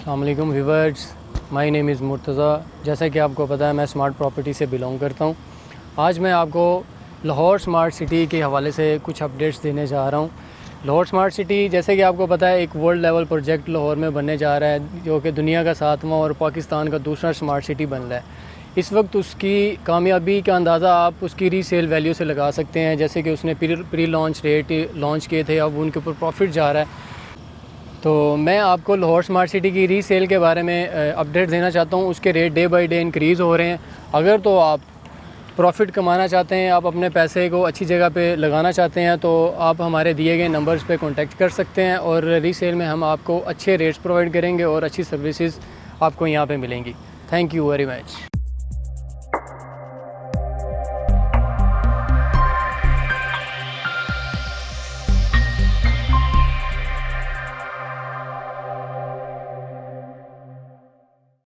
अस्सलाम वालेकुम viewers, my name is Murtaza. जैसा कि आपको पता है मैं स्मार्ट प्रॉपर्टी से बिलोंग करता हूँ। आज मैं आपको लाहौर स्मार्ट सिटी के हवाले से कुछ अपडेट्स देने जा रहा हूँ। लाहौर स्मार्ट सिटी जैसे कि आपको पता है एक वर्ल्ड लेवल प्रोजेक्ट लाहौर में बनने जा रहा है, जो कि दुनिया का 7वां और पाकिस्तान का दूसरा स्मार्ट सिटी बन रहा है। इस वक्त उसकी कामयाबी का अंदाज़ा आप उसकी रीसेल वैल्यू से लगा सकते हैं। जैसे कि उसने प्री लॉन्च रेट लॉन्च किए थे, अब उनके ऊपर प्रॉफिट जा रहा है। तो मैं आपको लाहौर स्मार्ट सिटी की रीसेल के बारे में अपडेट देना चाहता हूँ। उसके rate day by day increase हो रहे हैं। अगर तो आप प्रॉफिट कमाना चाहते हैं, आप अपने पैसे को अच्छी जगह पे लगाना चाहते हैं, तो आप हमारे दिए गए नंबर्स पे कांटेक्ट कर सकते हैं और रीसेल में हम आपको अच्छे रेट्स प्रोवाइड करेंगे और अच्छी सर्विसेज आपको यहाँ पे मिलेंगी। Thank you very much.